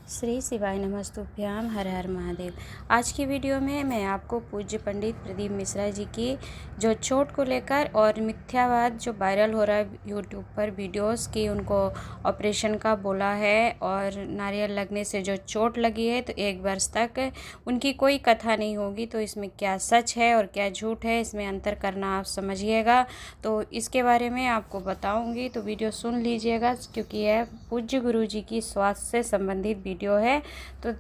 श्री शिवाय नमस्तुभ्याम हर हर महादेव। आज की वीडियो में मैं आपको पूज्य पंडित प्रदीप मिश्रा जी की जो चोट को लेकर और मिथ्यावाद जो वायरल हो रहा है यूट्यूब पर वीडियोस की, उनको ऑपरेशन का बोला है और नारियल लगने से जो चोट लगी है तो 1 वर्ष तक उनकी कोई कथा नहीं होगी। तो इसमें क्या सच है और क्या झूठ है, इसमें अंतर करना आप समझिएगा। तो इसके बारे में आपको बताऊंगी, तो वीडियो सुन लीजिएगा क्योंकि यह पूज्य गुरु जी की स्वास्थ्य से संबंधित वीडियो है। तो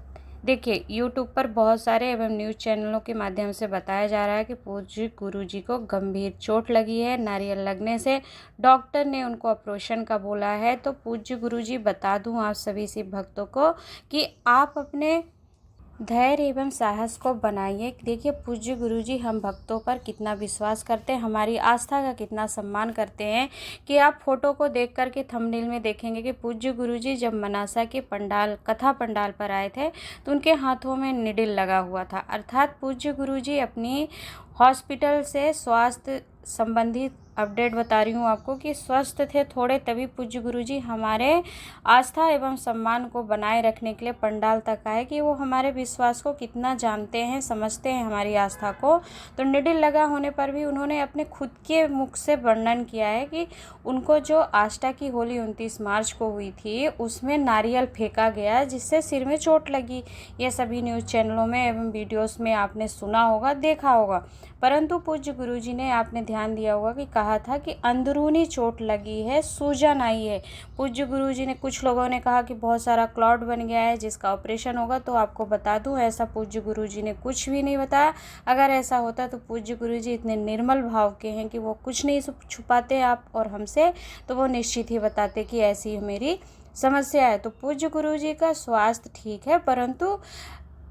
देखिए, यूट्यूब पर बहुत सारे एवं न्यूज़ चैनलों के माध्यम से बताया जा रहा है कि पूज्य गुरु जी को गंभीर चोट लगी है नारियल लगने से, डॉक्टर ने उनको ऑपरेशन का बोला है। तो पूज्य गुरु जी, बता दूं आप सभी शिव भक्तों को कि आप अपने धैर्य एवं साहस को बनाइए। देखिए, पूज्य गुरु जी हम भक्तों पर कितना विश्वास करते हैं, हमारी आस्था का कितना सम्मान करते हैं कि आप फोटो को देख करके थंबनेल में देखेंगे कि पूज्य गुरु जी जब मनासा के पंडाल कथा पंडाल पर आए थे तो उनके हाथों में निडिल लगा हुआ था। अर्थात पूज्य गुरु जी अपनी हॉस्पिटल से स्वास्थ्य संबंधित अपडेट बता रही हूँ आपको कि स्वस्थ थे थोड़े, तभी पूज्य गुरु जी हमारे आस्था एवं सम्मान को बनाए रखने के लिए पंडाल तक आए कि वो हमारे विश्वास को कितना जानते हैं, समझते हैं हमारी आस्था को। तो निडिल लगा होने पर भी उन्होंने अपने खुद के मुख से वर्णन किया है कि उनको जो आष्टा की होली 29 मार्च को हुई थी उसमें नारियल फेंका गया जिससे सिर में चोट लगी। ये सभी न्यूज़ चैनलों में एवं वीडियोस में आपने सुना होगा, देखा होगा। परंतु पूज्य गुरु जी ने, आपने ध्यान दिया होगा कि कहा था कि अंदरूनी चोट लगी है, सूजन आई है। पूज्य गुरु जी ने, कुछ लोगों ने कहा कि बहुत सारा क्लॉट बन गया है जिसका ऑपरेशन होगा। तो आपको बता दूं, ऐसा पूज्य गुरु जी ने कुछ भी नहीं बताया। अगर ऐसा होता तो पूज्य गुरु जी इतने निर्मल भाव के हैं कि वो कुछ नहीं छुपाते आप और हमसे, तो वो निश्चित ही बताते कि ऐसी मेरी समस्या है। तो पूज्य गुरु जी का स्वास्थ्य ठीक है, परंतु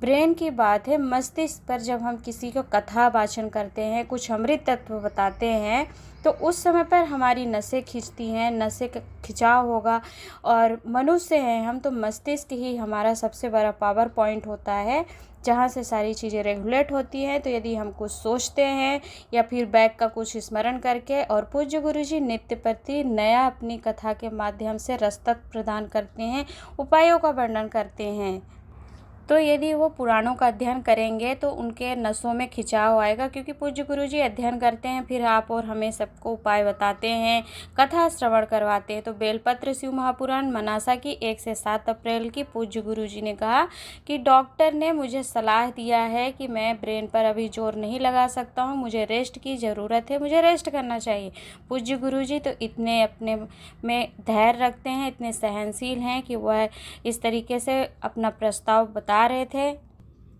ब्रेन की बात है, मस्तिष्क पर जब हम किसी को कथा वाचन करते हैं, कुछ अमृत तत्व बताते हैं, तो उस समय पर हमारी नसें खींचती हैं, नसें खिंचाव होगा। और मनुष्य हैं हम, तो मस्तिष्क ही हमारा सबसे बड़ा पावर पॉइंट होता है जहाँ से सारी चीज़ें रेगुलेट होती हैं। तो यदि हम कुछ सोचते हैं या फिर बैक का कुछ स्मरण करके, और पूज्य गुरु जी नित्य प्रति नया अपनी कथा के माध्यम से रसद प्रदान करते हैं, उपायों का वर्णन करते हैं। तो यदि वो पुराणों का अध्ययन करेंगे तो उनके नसों में खिंचाव आएगा, क्योंकि पूज्य गुरु जी अध्ययन करते हैं, फिर आप और हमें सबको उपाय बताते हैं, कथा श्रवण करवाते हैं। तो बेलपत्र शिव महापुराण मनासा की 1 से 7 अप्रैल की पूज्य गुरु जी ने कहा कि डॉक्टर ने मुझे सलाह दिया है कि मैं ब्रेन पर अभी जोर नहीं लगा सकता हूँ, मुझे रेस्ट की ज़रूरत है, मुझे रेस्ट करना चाहिए। पूज्य गुरु जी तो इतने अपने में धैर्य रखते हैं, इतने सहनशील हैं कि वह इस तरीके से अपना प्रस्ताव बता रहे थे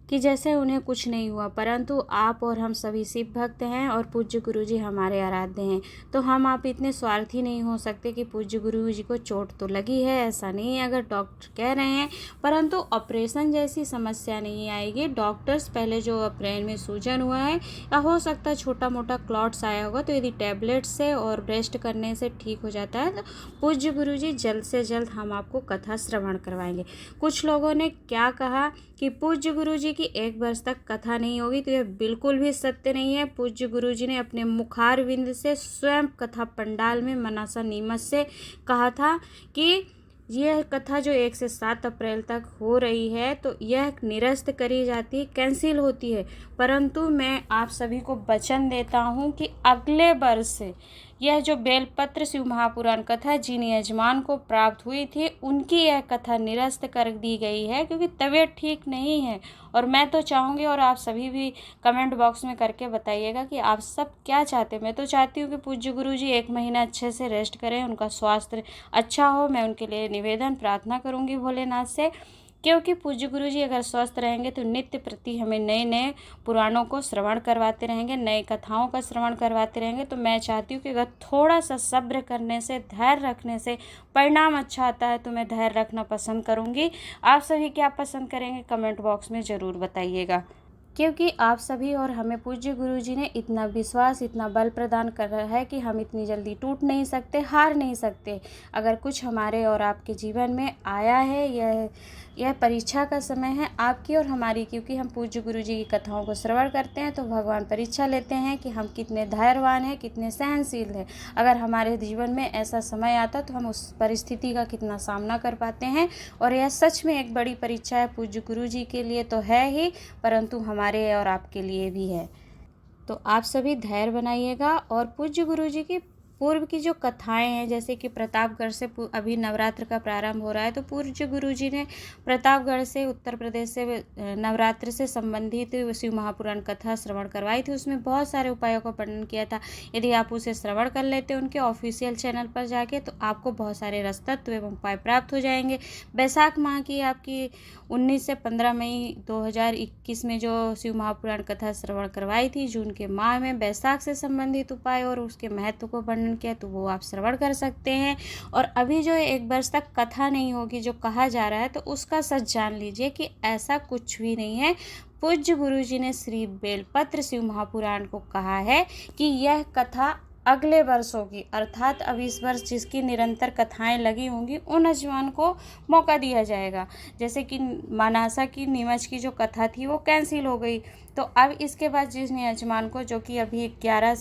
कि जैसे उन्हें कुछ नहीं हुआ। परंतु आप और हम सभी शिव भक्त हैं और पूज्य गुरु जी हमारे आराध्य हैं। तो हम आप इतने स्वार्थी नहीं हो सकते कि पूज्य गुरु जी को चोट तो लगी है, ऐसा नहीं है अगर डॉक्टर कह रहे हैं, परंतु ऑपरेशन जैसी समस्या नहीं आएगी। डॉक्टर्स पहले जो ब्रेन में सूजन हुआ है या हो सकता है छोटा मोटा क्लॉट्स आया होगा, तो यदि टैबलेट से और रेस्ट करने से ठीक हो जाता है तो पूज्य गुरु जी जल्द से जल्द हम आपको कथा श्रवण करवाएंगे। कुछ लोगों ने क्या कहा कि पूज्य गुरु जी कि 1 वर्ष तक कथा नहीं होगी, तो यह बिल्कुल भी सत्य नहीं है। पूज्य गुरु जी ने अपने मुखारविंद से स्वयं कथा पंडाल में मनासा नीमच से कहा था कि यह कथा जो 1 से 7 अप्रैल तक हो रही है तो यह निरस्त करी जाती है, कैंसिल होती है। परंतु मैं आप सभी को वचन देता हूँ कि अगले वर्ष से यह जो बेलपत्र शिव महापुराण कथा जिन यजमान को प्राप्त हुई थी उनकी यह कथा निरस्त कर दी गई है, क्योंकि तबीयत ठीक नहीं है। और मैं तो चाहूँगी, और आप सभी भी कमेंट बॉक्स में करके बताइएगा कि आप सब क्या चाहते हैं। मैं तो चाहती हूँ कि पूज्य गुरु जी 1 महीना अच्छे से रेस्ट करें, उनका स्वास्थ्य अच्छा हो। मैं उनके लिए निवेदन प्रार्थना करूँगी भोलेनाथ से, क्योंकि पूज्य गुरु जी अगर स्वस्थ रहेंगे तो नित्य प्रति हमें नए नए पुराणों को श्रवण करवाते रहेंगे, नए कथाओं का श्रवण करवाते रहेंगे। तो मैं चाहती हूँ कि अगर थोड़ा सा सब्र करने से, धैर्य रखने से परिणाम अच्छा आता है, तो मैं धैर्य रखना पसंद करूँगी। आप सभी क्या पसंद करेंगे कमेंट बॉक्स में ज़रूर बताइएगा। क्योंकि आप सभी और हमें पूज्य गुरु जी ने इतना विश्वास, इतना बल प्रदान कर रहा है कि हम इतनी जल्दी टूट नहीं सकते, हार नहीं सकते। अगर कुछ हमारे और आपके जीवन में आया है, यह परीक्षा का समय है आपकी और हमारी, क्योंकि हम पूज्य गुरु जी की कथाओं को श्रवण करते हैं तो भगवान परीक्षा लेते हैं कि हम कितने धैर्यवान हैं, कितने सहनशील हैं। अगर हमारे जीवन में ऐसा समय आता तो हम उस परिस्थिति का कितना सामना कर पाते हैं। और यह सच में एक बड़ी परीक्षा है, पूज्य गुरु जी के लिए तो है ही, परंतु हमारे और आपके लिए भी है। तो आप सभी धैर्य बनाइएगा। और पूज्य गुरु जी की पूर्व की जो कथाएं हैं, जैसे कि प्रतापगढ़ से अभी नवरात्र का प्रारंभ हो रहा है, तो पूज्य गुरु जी ने प्रतापगढ़ से, उत्तर प्रदेश से नवरात्र से संबंधित शिव महापुराण कथा श्रवण करवाई थी। उसमें बहुत सारे उपायों का वर्णन किया था। यदि आप उसे श्रवण कर लेते उनके ऑफिशियल चैनल पर जाके, तो आपको बहुत सारे रसतत्व एवं उपाय प्राप्त हो जाएंगे। बैसाख माह की आपकी 19 से 15 मई 2021 में जो शिव महापुराण कथा श्रवण करवाई थी, जून के माह में बैसाख से संबंधित उपाय और उसके महत्व को वर्णन किया, तो वो आप श्रवण कर सकते हैं। और अभी जो 1 वर्ष तक कथा नहीं होगी जो कहा जा रहा है, तो उसका सच जान लीजिए कि ऐसा कुछ भी नहीं है। पूज्य गुरु जी ने श्री बेलपत्र शिव महापुराण को कहा है कि यह कथा अगले वर्ष होगी, अर्थात अब इस वर्ष जिसकी निरंतर कथाएं लगी होंगी उन यजमान को मौका दिया जाएगा। जैसे कि मनासा की नीमच की जो कथा थी वो कैंसिल हो गई, तो अब इसके बाद जिस यजमान को, जो कि अभी 11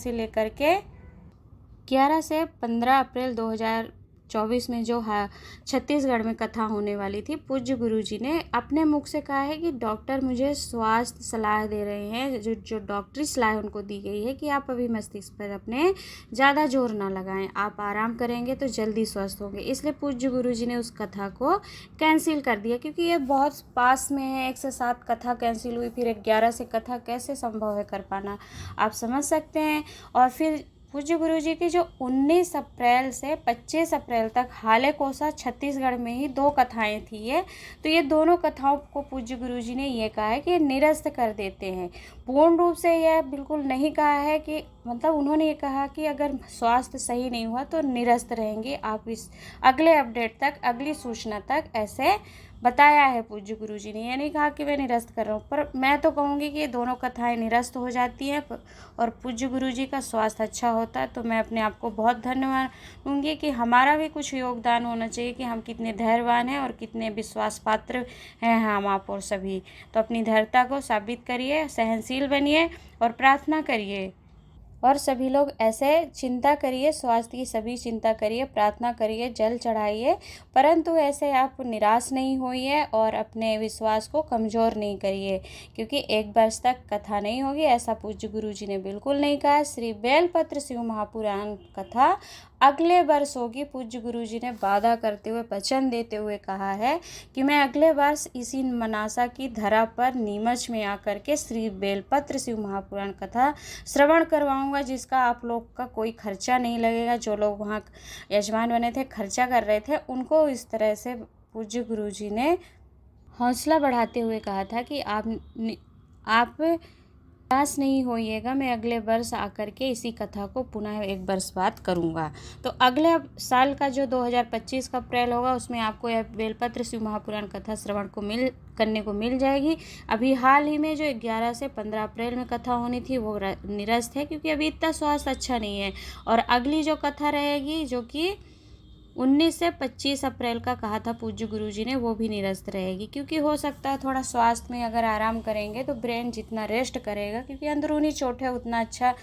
से 15 अप्रैल 2024 में जो है छत्तीसगढ़ में कथा होने वाली थी, पूज्य गुरु जी ने अपने मुख से कहा है कि डॉक्टर मुझे स्वास्थ्य सलाह दे रहे हैं, जो डॉक्टरी सलाह उनको दी गई है कि आप अभी मस्तिष्क पर अपने ज़्यादा जोर ना लगाएं, आप आराम करेंगे तो जल्दी स्वस्थ होंगे। इसलिए पूज्य गुरु जी ने उस कथा को कैंसिल कर दिया, क्योंकि ये बहुत पास में है। 1 से 7 कथा कैंसिल हुई, फिर 11 से कथा कैसे संभव है कर पाना, आप समझ सकते हैं। और फिर पूज्य गुरु जी की जो 19 अप्रैल से 25 अप्रैल तक हाले कोसा छत्तीसगढ़ में ही 2 कथाएं थी ये, तो ये दोनों कथाओं को पूज्य गुरु जी ने ये कहा है कि निरस्त कर देते हैं। पूर्ण रूप से यह बिल्कुल नहीं कहा है कि, मतलब उन्होंने ये कहा कि अगर स्वास्थ्य सही नहीं हुआ तो निरस्त रहेंगे आप। इस अगले अपडेट तक, अगली सूचना तक ऐसे बताया है पूज्य गुरु जी ने। ये नहीं कहा कि मैं निरस्त कर रहा हूँ, पर मैं तो कहूँगी कि ये दोनों कथाएं निरस्त हो जाती हैं और पूज्य गुरु जी का स्वास्थ्य अच्छा होता है। तो मैं अपने आप को बहुत धन्यवाद दूँगी कि हमारा भी कुछ योगदान होना चाहिए कि हम कितने धैर्यवान हैं और कितने विश्वास पात्र हैं हम आप और सभी। तो अपनी धैर्यता को साबित करिए, सहनशील बनिए और प्रार्थना करिए। और सभी लोग ऐसे चिंता करिए, स्वास्थ्य की सभी चिंता करिए, प्रार्थना करिए, जल चढ़ाइए, परंतु ऐसे आप निराश नहीं होइए और अपने विश्वास को कमज़ोर नहीं करिए, क्योंकि 1 वर्ष तक कथा नहीं होगी, ऐसा पूज्य गुरु जी ने बिल्कुल नहीं कहा। श्री बेलपत्र शिव महापुराण कथा अगले वर्ष होगी। पूज्य गुरु जी ने वादा करते हुए, वचन देते हुए कहा है कि मैं अगले वर्ष इसी मनासा की धरा पर नीमच में आकर के श्री बेलपत्र शिव महापुराण कथा श्रवण करवाऊंगा, जिसका आप लोग का कोई खर्चा नहीं लगेगा। जो लोग वहाँ यजमान बने थे, खर्चा कर रहे थे, उनको इस तरह से पूज्य गुरु जी ने हौसला बढ़ाते हुए कहा था कि आप निराश नहीं होइएगा, मैं अगले वर्ष आकर के इसी कथा को पुनः 1 वर्ष बाद करूँगा। तो अगले साल का जो 2025 का अप्रैल होगा, उसमें आपको यह बेलपत्र शिव महापुराण कथा श्रवण को करने को मिल जाएगी। अभी हाल ही में जो 11 से 15 अप्रैल में कथा होनी थी वो निरस्त है, क्योंकि अभी इतना स्वास्थ्य अच्छा नहीं है। और अगली जो कथा रहेगी, जो कि 19 से 25 अप्रैल का कहा था पूज्य गुरु जी ने, वो भी निरस्त रहेगी, क्योंकि हो सकता है थोड़ा स्वास्थ्य में अगर आराम करेंगे तो ब्रेन जितना रेस्ट करेगा, क्योंकि अंदरूनी चोट है, उतना अच्छा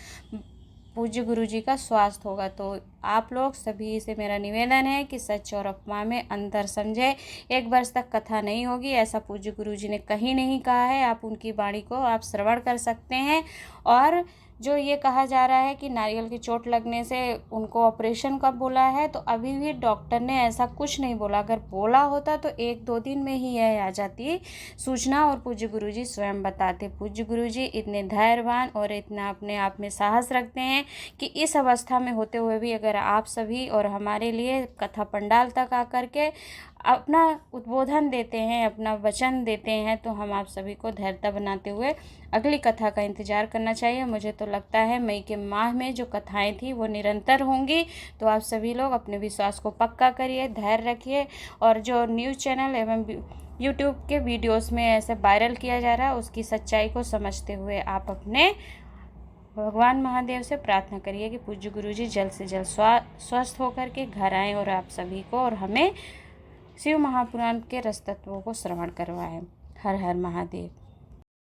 पूज्य गुरु जी का स्वास्थ्य होगा। तो आप लोग सभी से मेरा निवेदन है कि सच और अफवाह में अंतर समझे। 1 वर्ष तक कथा नहीं होगी, ऐसा पूज्य गुरु जी ने कहीं नहीं कहा है। आप उनकी वाणी को आप श्रवण कर सकते हैं। और जो ये कहा जा रहा है कि नारियल की चोट लगने से उनको ऑपरेशन का बोला है, तो अभी भी डॉक्टर ने ऐसा कुछ नहीं बोला। अगर बोला होता तो 1-2 दिन में ही यह आ जाती सूचना, और पूज्य गुरु जी स्वयं बताते। पूज्य गुरु जी इतने धैर्यवान और इतना अपने आप में साहस रखते हैं कि इस अवस्था में होते हुए भी अगर आप सभी और हमारे लिए कथा पंडाल तक आकर के अपना उद्बोधन देते हैं, अपना वचन देते हैं, तो हम आप सभी को धैर्यता बनाते हुए अगली कथा का इंतज़ार करना चाहिए। मुझे तो लगता है मई के माह में जो कथाएं थी वो निरंतर होंगी। तो आप सभी लोग अपने विश्वास को पक्का करिए, धैर्य रखिए, और जो न्यूज़ चैनल एवं यूट्यूब के वीडियोस में ऐसे वायरल किया जा रहा है, उसकी सच्चाई को समझते हुए आप अपने भगवान महादेव से प्रार्थना करिए कि पूज्य गुरुजी जल्द से जल्द स्वस्थ होकर के घर आएँ और आप सभी को और हमें शिव महापुराण के रस तत्वों को श्रवण करवाएं। हर हर महादेव।